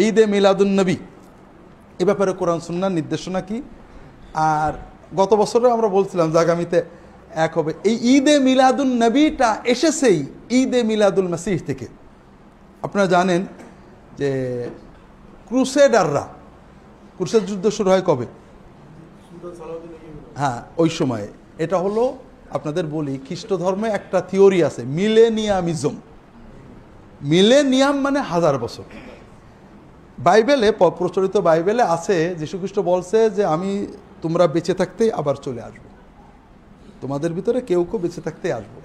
ঈদে মিলাদুন নবী এ ব্যাপারে কোরআন সুন্নাহর নির্দেশনা কি? আর গত বছরে আমরা বলছিলাম যে আগামীতে এক হবে। এই ঈদে মিলাদুন নবীটা এসেছেই ঈদে মিলাদুল মাসিহ থেকে। আপনারা জানেন যে ক্রুসেড যুদ্ধ শুরু হয় কবে? হ্যাঁ, ওই সময়ে। এটা হলো আপনাদের বলি, খ্রিস্ট ধর্মে একটা থিওরি আছে মিলেনিয়ামিজম। মিলেনিয়াম মানে 1000 বছর। বাইবেলে, প্রচলিত বাইবেলে আছে, যীশুখ্রিস্ট বলছে যে তোমরা বেঁচে থাকতেই আবার চলে আসবো, তোমাদের ভিতরে কেউ বেঁচে থাকতেই আসবো।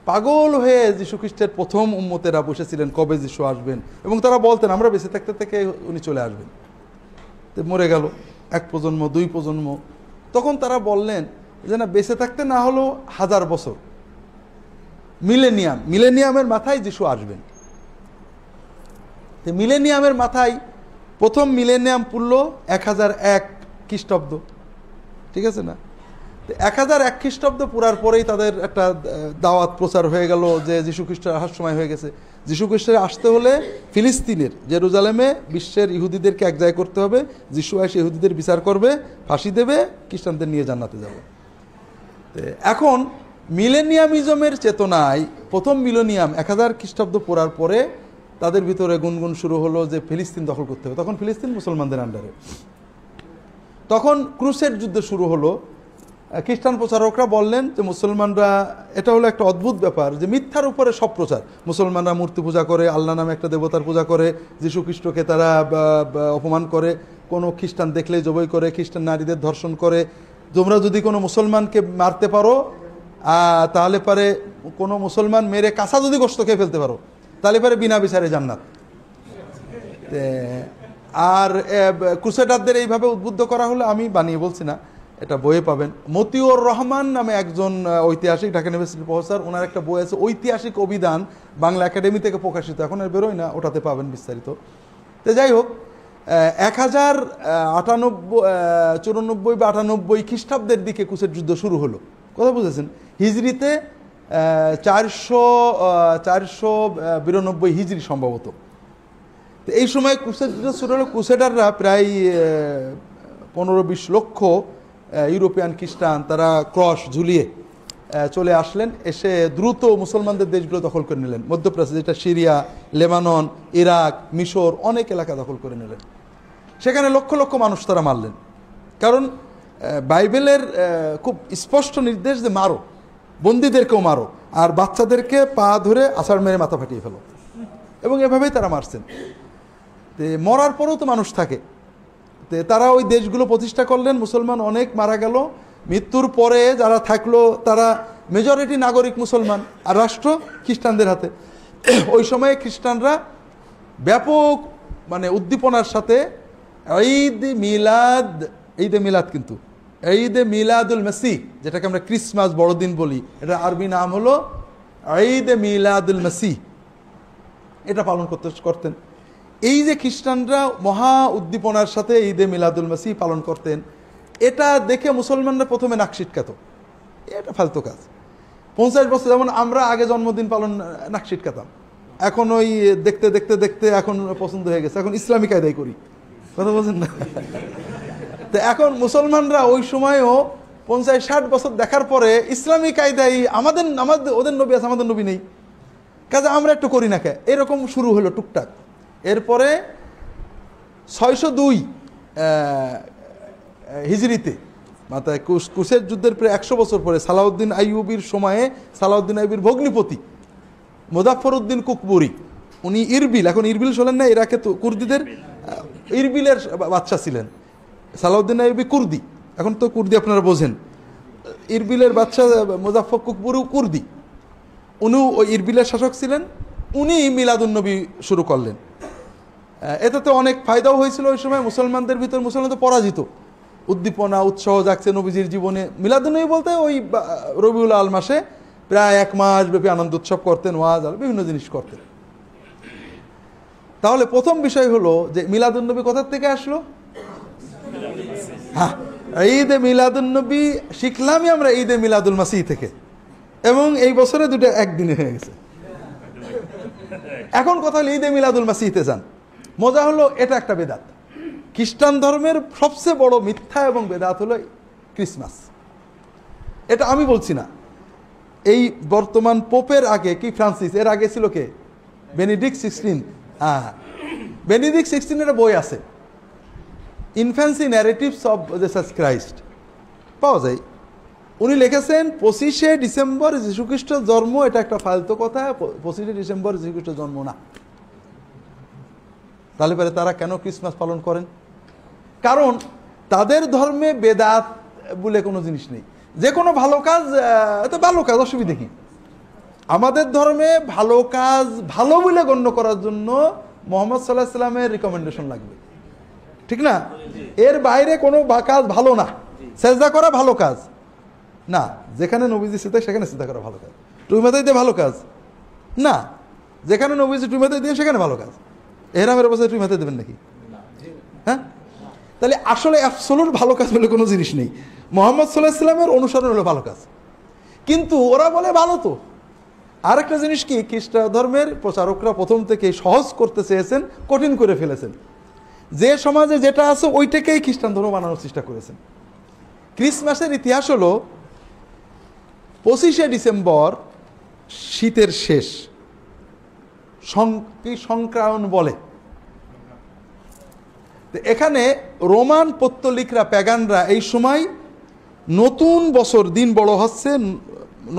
পাগল হয়ে যীশুখ্রিস্টের প্রথম উম্মতেরা বসেছিলেন কবে যীশু আসবেন, এবং তারা বলতেন আমরা বেঁচে থাকতে থেকে উনি চলে আসবেন। তো মরে গেল 1 প্রজন্ম 2 প্রজন্ম, তখন তারা বললেন যে না, বেঁচে থাকতে না হলেও 1000 বছর, মিলেনিয়ামের মাথায় যীশু আসবেন। তো মিলেনিয়ামের মাথায় প্রথম মিলেনিয়াম পড়ল 1001 খ্রিস্টাব্দ, ঠিক আছে না? তো 1001 খ্রিস্টাব্দ পুরার পরেই তাদের একটা দাওয়াত প্রচার হয়ে গেল যে যীশুখ্রিস্টের আসার সময় হয়ে গেছে। যীশুখ্রিস্টের আসতে হলে ফিলিস্তিনের জেরুজালেমে বিশ্বের ইহুদিদেরকে এক জায়গায় করতে হবে, যীশু এসে ইহুদিদের বিচার করবে, ফাঁসি দেবে, খ্রিস্টানদের নিয়ে জান্নাতে যাবে। এখন মিলেনিয়ামিজমের চেতনায় প্রথম মিলেনিয়াম 1000 খ্রিস্টাব্দ পড়ার পরে তাদের ভিতরে গুনগুন শুরু হলো যে ফিলিস্তিন দখল করতে হবে। তখন ফিলিস্তিন মুসলমানদের আন্ডারে। তখন ক্রুসেড যুদ্ধ শুরু হলো। খ্রিস্টান প্রচারকরা বললেন যে মুসলমানরা, এটা হলো একটা অদ্ভুত ব্যাপার যে মিথ্যার উপরে সব প্রচার। মুসলমানরা মূর্তি পূজা করে, আল্লাহ নামে একটা দেবতার পূজা করে, যীশু খ্রিস্টকে তারা অপমান করে, কোনো খ্রিস্টান দেখলেই জবাই করে, খ্রিস্টান নারীদের ধর্ষণ করে। তোমরা যদি কোনো মুসলমানকে মারতে পারো, তাহলে পারে কোনো মুসলমান মেরে কাঁচা যদি গোশত খেয়ে ফেলতে পারো, তাহলে পারে বিনা বিচারে জান্নাত। আর ক্রুসেডারদের এইভাবে উদ্বুদ্ধ করা হলে, আমি বানিয়ে বলছি না, এটা বইয়ে পাবেন। মতিউর রহমান নামে একজন ঐতিহাসিক, ঢাকা ইউনিভার্সিটির প্রফেসর, ওনার একটা বই আছে ঐতিহাসিক অভিধান, বাংলা একাডেমি থেকে প্রকাশিত, এখন আর বেরোয় না, ওটাতে পাবেন বিস্তারিত। তো যাই হোক, 1094 বা 98 খ্রিস্টাব্দের দিকে ক্রুসেড যুদ্ধ শুরু হলো। কথা বুঝেছেন? হিজরিতে 492 হিজরি সম্ভবত। তো এই সময় ক্রুসেড যুদ্ধ শুরু হলো। ক্রুসেডাররা প্রায় 15-20 লক্ষ ইউরোপিয়ান খ্রিস্টান, তারা ক্রস ঝুলিয়ে চলে আসলেন, এসে দ্রুত মুসলমানদের দেশগুলো দখল করে নিলেন। মধ্যপ্রাচ্য, যেটা সিরিয়া, লেবানন, ইরাক, মিশর, অনেক এলাকা দখল করে নিলেন। সেখানে লক্ষ লক্ষ মানুষ তারা মারলেন। কারণ বাইবেলের খুব স্পষ্ট নির্দেশ যে মারো, বন্দীদেরকেও মারো, আর বাচ্চাদেরকে পা ধরে আছাড় মেরে মাথা ফাটিয়ে ফেলো, এবং এভাবেই তারা মারছেন। তো মরার পরেও তো মানুষ থাকে। তারা ওই দেশগুলো প্রতিষ্ঠা করলেন, মুসলমান অনেক মারা গেল। মৃত্যুর পরে যারা থাকলো তারা মেজরিটি নাগরিক মুসলমান, আর রাষ্ট্র খ্রিস্টানদের হাতে। ওই সময়ে খ্রিস্টানরা ব্যাপক উদ্দীপনার সাথে ঈদে মিলাদ, কিন্তু ঈদে মিলাদুল মাসিহ, যেটাকে আমরা ক্রিসমাস বড়দিন বলি, এটা আরবি নাম হলো ঈদে মিলাদুল মাসিহ, এটা পালন করতেন। এই যে খ্রিস্টানরা মহা উদ্দীপনার সাথে ঈদে মিলাদুল মাসিহ পালন করতেন, এটা দেখে মুসলমানরা প্রথমে নাক সিটকাত, এটা ফালতু কাজ। 50 বছর, যেমন আমরা আগে জন্মদিন পালন নাক সিটকাতাম, এখন ওই দেখতে দেখতে দেখতে এখন পছন্দ হয়ে গেছে, এখন ইসলামী কায়দায় করি। কথা বলছেন না? তো এখন মুসলমানরা ওই সময়ও 50-60 বছর দেখার পরে ইসলামী কায়দায় আমাদের ওদের নবী আছে, আমাদের নবী নেই, কাজে আমরা একটু করি না কে, এরকম শুরু হলো টুকটাক। এরপরে 602 হিজরিতে, মাথায় ক্রুসেড যুদ্ধের প্রায় 100 বছর পরে, সালাউদ্দিন আইয়ুবির সময়ে, সালাউদ্দিন আইয়ুবির ভগ্নিপতি মুজাফফরউদ্দিন কুকবুরি, উনি ইরবিল, এখন ইরবিল শোনেন না, ইরাকে তো কুর্দিদের ইরবিলের বাদশা ছিলেন। সালাউদ্দিন আইয়ুবি কুর্দি, এখন তো কুর্দি আপনারা বোঝেন। ইরবিলের বাদশা মুজাফফর কুকবুরি কুর্দি, উনিও ওই ইরবিলের শাসক ছিলেন। উনি মিলাদুন্নবী শুরু করলেন। এটাতে অনেক ফায়দাও হয়েছিল ওই সময় মুসলমানদের ভিতর। মুসলমান তো পরাজিত, উদ্দীপনা উৎসাহ জাগছে নবীজির জীবনে। মিলাদুন্নবী বলতে ওই রবিউল আল মাসে প্রায় 1 মাস ব্যাপী আনন্দ উৎসব করতেন, ওয়াজ আর বিভিন্ন জিনিস করতেন। তাহলে প্রথম বিষয় হলো যে মিলাদুন্নবী কোথা থেকে আসলো? হ্যাঁ, ঈদে মিলাদুন্নবী শিখলামই আমরা ঈদে মিলাদুল মাসিহ থেকে, এবং এই বছরে দুটো একদিনে হয়ে গেছে। এখন কথা হলো ঈদে মিলাদুল মাসিহতে যান। মজা হলো এটা একটা বেদাত। খ্রিস্টান ধর্মের সবচেয়ে বড় মিথ্যা এবং বেদাত হলো ক্রিসমাস। এটা আমি বলছি না, এই বর্তমান পোপের আগে কি ফ্রান্সিস, এর আগে ছিল কে, বেনেডিক্ট 16। হ্যাঁ, বেনেডিক্ট 16-এর বই আছে, infancy narratives of Jesus Christ, পাওয়া যায়। উনি লিখেছেন 25শে ডিসেম্বর যীশুখ্রিস্টের জন্ম, এটা একটা ফালতু কথা, 25শে ডিসেম্বর যীশুখ্রিস্টের জন্ম না। তাহলে পরে তারা কেন ক্রিসমাস পালন করেন? কারণ তাদের ধর্মে বেদাত বলে কোনো জিনিস নেই। যে কোনো ভালো কাজ তো ভালো কাজ, অসুবিধা কি? আমাদের ধর্মে ভালো কাজ ভালো বলে গণ্য করার জন্য মুহাম্মদ সাল্লাল্লাহু আলাইহি ওয়াসাল্লামের রিকমেন্ডেশন লাগবে, ঠিক না? এর বাইরে কোনো কাজ ভালো না। সেজদা করা ভালো কাজ না, যেখানে নবীজি সিজদা সেখানে সিজদা করা ভালো কাজ। টুই মাথায় দিয়ে ভালো কাজ না, যেখানে নবীজি টুই মাথায় দিয়ে সেখানে ভালো কাজ। এহরামের অবস্থায় টুই মাথায় দেবেন নাকি? হ্যাঁ, তাহলে আসলে অ্যাবসলিউট ভালো কাজ বলে কোনো জিনিস নেই। মুহাম্মদ সাল্লাল্লাহু আলাইহি ওয়াসাল্লামের অনুসরণ হলো ভালো কাজ, কিন্তু ওরা বলে ভালো তো। আরেকটা জিনিস কি, খ্রিস্ট ধর্মের প্রচারকরা প্রথম থেকে সহজ করতে চেয়েছেন, কঠিন করে ফেলেছেন। যে সমাজে যেটা আছে ওইটাকেই খ্রিস্টান ধর্ম বানানোর চেষ্টা করেছেন। ক্রিসমাসের ইতিহাস হলো 25শে ডিসেম্বর শীতের শেষ, সংক্রায়ণ বলে। এখানে রোমান পত্তলিকরা, প্যাগানরা এই সময় নতুন বছর, দিন বড় হচ্ছে,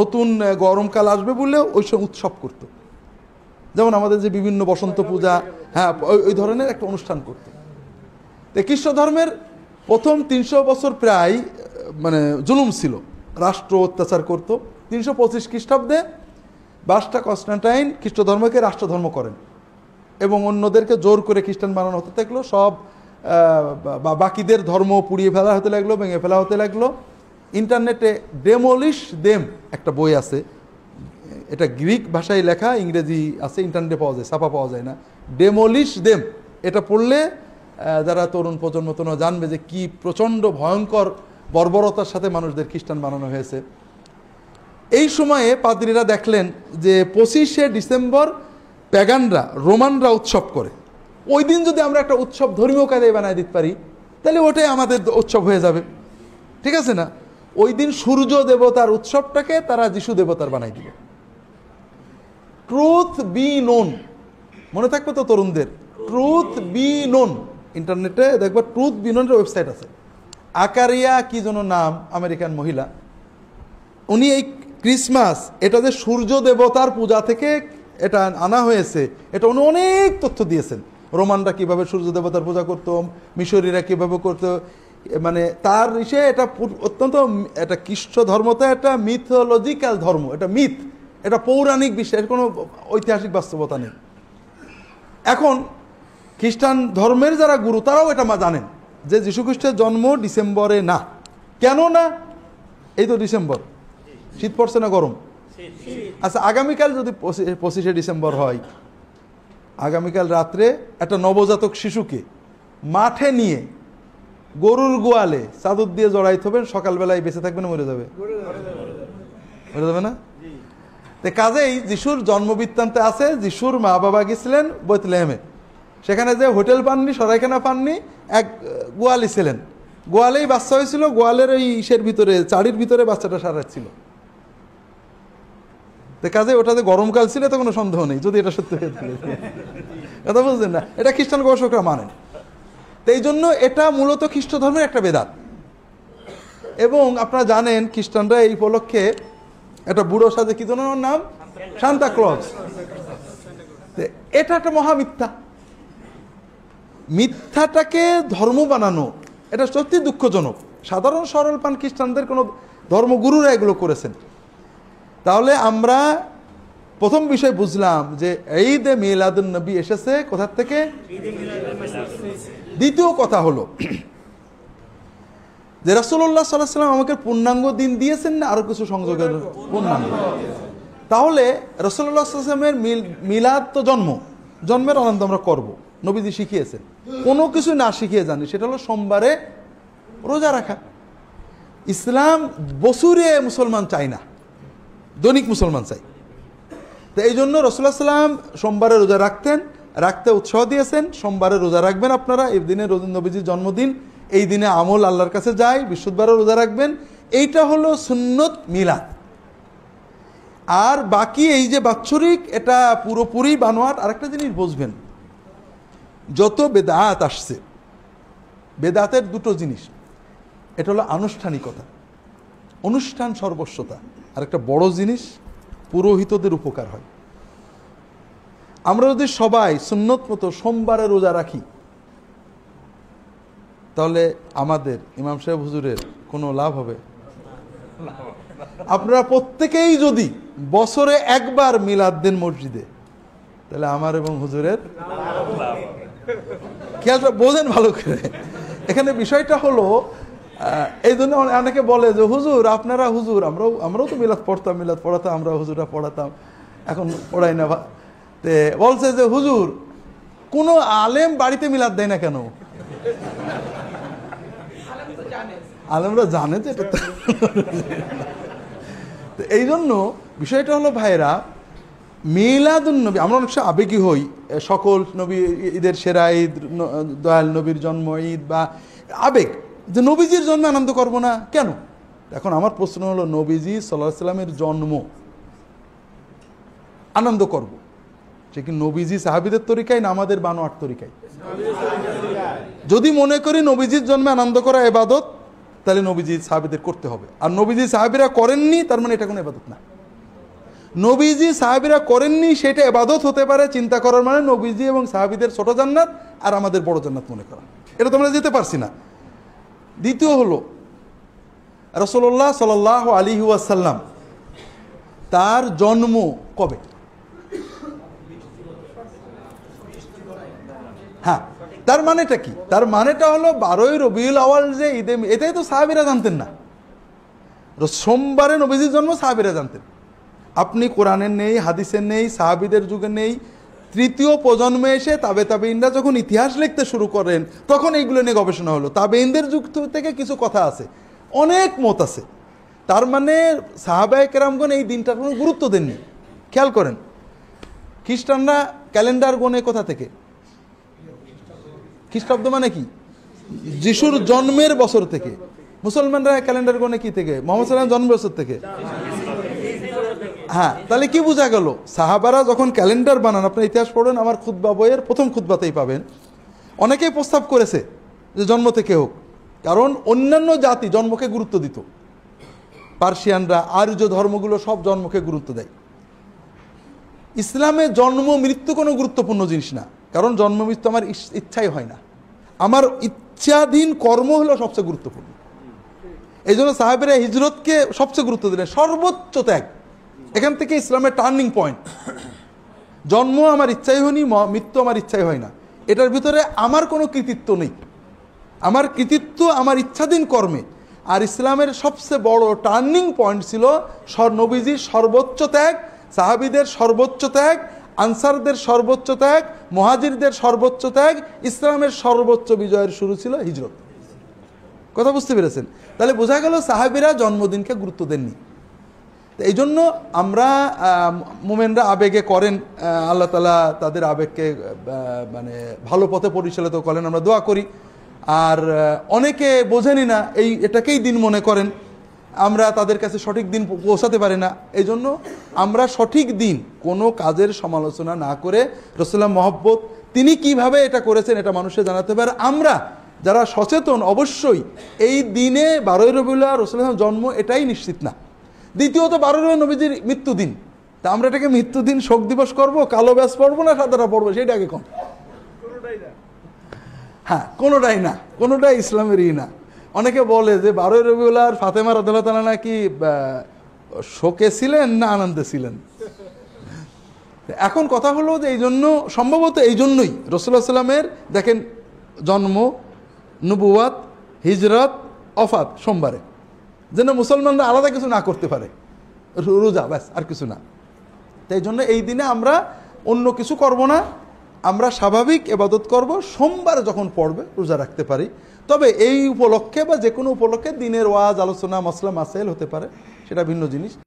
নতুন গরমকাল আসবে বলে ওই সময় উৎসব করত। যেমন আমাদের যে বিভিন্ন বসন্ত পূজা, হ্যাঁ, ওই ধরনের একটা অনুষ্ঠান করত। তো খ্রিস্ট ধর্মের প্রথম 300 বছর প্রায় মানে জুলুম ছিল, রাষ্ট্র অত্যাচার করত। 325 খ্রিস্টাব্দে বাসটা কনস্টান্টাইন খ্রিস্ট ধর্মকে রাষ্ট্রধর্ম করেন এবং অন্যদেরকে জোর করে খ্রিস্টান বানানো হতে থাকলো। সব বাকিদের ধর্ম পুড়িয়ে ফেলা হতে লাগলো, ভেঙে ফেলা হতে লাগলো। ইন্টারনেটে ডেমোলিশ দেম একটা বই আছে, এটা গ্রিক ভাষায় লেখা, ইংরেজি আছে, ইন্টারনেটে পাওয়া যায়, ছাপা পাওয়া যায় না। ডেমোলিশ দেম, এটা পড়লে যারা তরুণ প্রজন্ম তোমরা জানবে যে কি প্রচণ্ড ভয়ঙ্কর বর্বরতার সাথে মানুষদের খ্রিস্টান বানানো হয়েছে। এই সময়ে পাদ্রীরা দেখলেন যে 25শে ডিসেম্বর প্যাগানরা, রোমানরা উৎসব করে। ওই দিন যদি আমরা একটা উৎসব ধর্মীয় কায়দায় বানায় দিতে পারি, তাহলে ওটাই আমাদের উৎসব হয়ে যাবে, ঠিক আছে না? ওই দিন সূর্য দেবতার উৎসবটাকে তারা যিশু দেবতার বানাই দিল। ট্রুথ বি নোন, মনে থাকবে তো তরুণদের, ট্রুথ বি নোন। ইন্টারনেটে দেখবো ট্রুথ বি নোনের ওয়েবসাইট আছে। আকারিয়া কি যেন নাম, আমেরিকান মহিলা, উনি এই ক্রিসমাস, এটা যে সূর্য দেবতার পূজা থেকে এটা আনা হয়েছে, এটা উনি অনেক তথ্য দিয়েছেন। রোমানরা কিভাবে সূর্য দেবতার পূজা করত, মিশরীরা কিভাবে করতো, মানে তার এটা অত্যন্ত, এটা খ্রিস্ট ধর্মতে একটা মিথোলজিক্যাল ধর্ম, এটা মিথ, এটা পৌরাণিক বিষয়ের কোনো ঐতিহাসিক বাস্তবতা নেই। এখন খ্রিস্টান ধর্মের যারা গুরু তারাও এটা জানেন যে যীশুখ্রিস্টের জন্ম ডিসেম্বরে না। কেন না? এই তো ডিসেম্বর, শীত পড়ছে না গরম? আচ্ছা, আগামীকাল যদি 25শে ডিসেম্বর হয়, আগামীকাল রাত্রে একটা নবজাতক শিশুকে মাঠে নিয়ে গরুর গোয়ালে চাদর দিয়ে জড়াইতে হবে, সকালবেলায় বেঁচে থাকবে না মরে যাবে? মরে যাবে না? তো কাজেই যিশুর জন্মবৃত্তান্তে আছে, যিশুর মা বাবা গেছিলেন বেথলেহেমে, সেখানে যে হোটেল পাননি, সরাইখানা পাননি, এক গোয়ালি ছিলেন, গোয়ালেই বাচ্চা হয়েছিল, গোয়ালের ওই ইসের ভিতরে, চারির ভিতরে বাচ্চাটা সারাচ্ছিল। তো কাজে ওটাতে গরমকাল ছিল, তো কোনো সন্দেহ নেই, যদি এটা সত্যি হয়ে থাকে। কথা বুঝলেন না? এটা খ্রিস্টান গবেষকরা মানেন। তো এই জন্য এটা মূলত খ্রিস্ট ধর্মের একটা বেদাত। এবং আপনারা জানেন খ্রিস্টানরা এই উপলক্ষে একটা বুড়ো সাজে, কি জন্য নাম, সান্তা ক্লজ। এটা একটা মহামিথ্যা। মিথ্যাটাকে ধর্ম বানানো এটা সত্যি দুঃখজনক। সাধারণ সরল পান খ্রিস্টানদের কোনো ধর্মগুরুরা এগুলো করেছেন। তাহলে আমরা প্রথম বিষয় বুঝলাম যে ঈদে মিলাদুন নবী এসেছে কোথার থেকে। দ্বিতীয় কথা হলো যে রাসূলুল্লাহ সাল্লাল্লাহু আলাইহি ওয়াসাল্লাম আমাকে পূর্ণাঙ্গ দিন দিয়েছেন না আরো কিছু সংযোগের? পূর্ণাঙ্গ। তাহলে রাসূলুল্লাহ সাল্লাল্লাহু আলাইহি ওয়াসাল্লামের মিলাদ তো জন্মের আনন্দ আমরা করব, নবীজি শিখিয়েছেন। কোনো কিছু না শিখিয়ে জানি, সেটা হলো সোমবারে রোজা রাখা। ইসলাম বছরে মুসলমান চাই না, দৈনিক মুসলমান চাই। তো এই জন্য রাসূলুল্লাহ সাল্লাল্লাহু আলাইহি ওয়াসাল্লাম সোমবারে রোজা রাখতেন, রাখতে উৎসাহ দিয়েছেন। সোমবারে রোজা রাখবেন আপনারা, এই দিনে নবীজির জন্মদিন, এই দিনে আমল আল্লাহর কাছে যায়, বৃহস্পতিবারও রোজা রাখবেন। এইটা হলো সুন্নত মিলাদ। আর বাকি এই যে বাৎসরিক, এটা পুরোপুরি বানোয়াট। আরেকটা জিনিস বুঝবেন, যত বেদাত আসছে, বেদাতের দুটো জিনিস, এটা হলো আনুষ্ঠানিকতা, অনুষ্ঠান সর্বস্বতা, আর একটা বড় জিনিস পুরোহিতদের উপকার হয়। আমরা যদি সবাই সুন্নত মতো সোমবারে রোজা রাখি, তাহলে আমাদের ইমাম সাহেব হুজুরের কোনো লাভ হবে? আপনারা প্রত্যেকেই যদি বছরে একবার মিলাদ দেন মসজিদে, তাহলে আমার এবং হুজুরের খেয়ালটা বোঝেন ভালো করে। এখানে বিষয়টা হলো, এই জন্য অনেকে বলে যে হুজুর আপনারা, হুজুর আমরাও তো মিলাদ পড়তাম, মিলাদ পড়াতাম, আমরা হুজুরা পড়াতাম, এখন পড়াই না। তে বলছে যে হুজুর কোনো আলেম বাড়িতে মিলাদ দেয় না কেন? আলেমরা জানে যে এটা। এই জন্য বিষয়টা হলো ভাইরা, মিলাদুন নবী, আমরা অনেক সময় আবেগী হই, সকল নবী ঈদের সেরা ঈদ, দয়াল নবীর জন্ম ঈদ, বা আবেগ যে নবীজির জন্মে আনন্দ করব না কেন। এখন আমার প্রশ্ন হলো, নবীজি সাল্লাল্লাহু আলাইহি সাল্লামের জন্ম আনন্দ করব, সে কি নবীজি সাহাবীদের তরিকায় না আমাদের বানোয়াট তরিকায়? যদি মনে করি নবীজির জন্মে আনন্দ করা ইবাদত, তাহলে নবীজি সাহাবীদের করতে হবে। আর নবীজি সাহাবীরা করেননি, তার মানে এটা কোনো ইবাদত না। নবীজি সাহাবীরা করেননি, সেটা ইবাদত হতে পারে। চিন্তা করার মানে নবীজি এবং সাহাবীদের ছোট জান্নাত আর আমাদের বড় জান্নাত মনে করা, এটা তো আমরা যেতে পারছি না। দ্বিতীয় হলো, রাসূলুল্লাহ সাল্লাল্লাহু আলাইহি ওয়াসাল্লাম তার জন্ম কবে? হ্যাঁ, তার মানেটা কি? তার মানেটা হলো 12ই রবিউল আউয়াল যে ঈদে, এটাই তো সাহাবীরা জানতেন না। সোমবারে নবীজির জন্ম সাহাবীরা জানতেন। আপনি কোরআনের নেই, হাদিসের নেই, সাহাবীদের যুগে নেই, তৃতীয় প্রজন্মে এসে তাবেঈনরা যখন ইতিহাস লিখতে শুরু করেন, তখন এইগুলো নিয়ে গবেষণা হলো। তাবেঈনদের যুগ থেকে কিছু কথা আছে, অনেক মত আছে। তার মানে সাহাবায়ে কেরামগণ এই দিনটার কোনো গুরুত্ব দেননি। খেয়াল করেন, খ্রিস্টানরা ক্যালেন্ডার গোনে কোথা থেকে? খ্রিস্টাব্দ মানে কি? যিশুর জন্মের বছর থেকে। মুসলমানরা ক্যালেন্ডার গোনে কি থেকে? মুহাম্মদ সাল্লাল্লাহু আলাইহি ওয়াসাল্লাম জন্ম বছর থেকে। হ্যাঁ, তাহলে কি বোঝা গেল? সাহাবারা যখন ক্যালেন্ডার বানান, আপনার ইতিহাস পড়েন, আমার খুতবা বইয়ের প্রথম খুতবাতেই পাবেন, অনেকেই প্রস্তাব করেছে যে জন্ম থেকে হোক, কারণ অন্যান্য জাতি জন্মকে গুরুত্ব দিত। পার্সিয়ানরা, আর্য ধর্মগুলো সব জন্মকে গুরুত্ব দেয়। ইসলামে জন্ম মৃত্যু কোনো গুরুত্বপূর্ণ জিনিস না, কারণ জন্ম মৃত্যু আমার ইচ্ছাই হয় না, আমার ইচ্ছাধীন কর্ম হলো সবচেয়ে গুরুত্বপূর্ণ। এই জন্য সাহাবীরা হিজরতকে সবচেয়ে গুরুত্ব দিলেন, সর্বোচ্চ ত্যাগ। এখান থেকে ইসলামের টার্নিং পয়েন্ট। জন্ম আমার ইচ্ছাই হয়নি, মৃত্যু আমার ইচ্ছাই হয় না, এটার ভিতরে আমার কোনো কৃতিত্ব নেই। আমার কৃতিত্ব আমার ইচ্ছাধীন কর্মে। আর ইসলামের সবচেয়ে বড় টার্নিং পয়েন্ট ছিল নবীজির সর্বোচ্চ ত্যাগ, সাহাবীদের সর্বোচ্চ ত্যাগ, আনসারদের সর্বোচ্চ ত্যাগ, মুহাজিরদের সর্বোচ্চ ত্যাগ। ইসলামের সর্বোচ্চ বিজয়ের শুরু ছিল হিজরত। কথা বুঝতে পেরেছেন? তাহলে বোঝা গেল সাহাবীরা জন্মদিনকে গুরুত্ব দেননি। এই জন্য আমরা মোমেনরা আবেগে করেন, আল্লাহ তাআলা তাদের আবেগকে মানে ভালো পথে পরিচালিত করেন, আমরা দোয়া করি। আর অনেকে বোঝেনি না, এটাকেই দিন মনে করেন, আমরা তাদের কাছে সঠিক দিন পৌঁছাতে পারি না। এই জন্য আমরা সঠিক দিন কোনো কাজের সমালোচনা না করে রাসূলুল্লাহ মহব্বত, তিনি কিভাবে এটা করেছেন এটা মানুষের জানাতে পারে। আমরা যারা সচেতন, অবশ্যই এই দিনে 12ই রবিউল আউয়াল রাসূলুল্লাহর জন্ম, এটাই নিশ্চিত না। দ্বিতীয়ত 12 রবিউল নবীজির মৃত্যুদিন, তা আমরা এটাকে মৃত্যুদিন শোক দিবস করব, কালো ব্যাস পড়বো না সাদাটা পড়বো, সেটা আগে কোন? হ্যাঁ, কোনোটাই না, কোনোটাই ইসলামেরই না। অনেকে বলে যে 12ই রবিউল আউয়াল ফাতেমা রাদিয়াল্লাহু তাআলা নাকি শোকে ছিলেন না আনন্দে ছিলেন। এখন কথা হলো যে এই জন্য, সম্ভবত এই জন্যই রাসূলুল্লাহ সাল্লাল্লাহু আলাইহি ওয়াসাল্লামের দেখেন জন্ম, নবুয়াত, হিজরত, ওফাত সোমবারে, যেন মুসলমানরা আলাদা কিছু না করতে পারে, রোজা ব্যাস, আর কিছু না। তাই জন্য এই দিনে আমরা অন্য কিছু করব না, আমরা স্বাভাবিক ইবাদত করব। সোমবার যখন পড়বে রোজা রাখতে পারি, তবে এই উপলক্ষে বা যে কোনো উপলক্ষে দিনের ওয়াজ, আলোচনা, মাসলা মাসাইল হতে পারে, সেটা ভিন্ন জিনিস।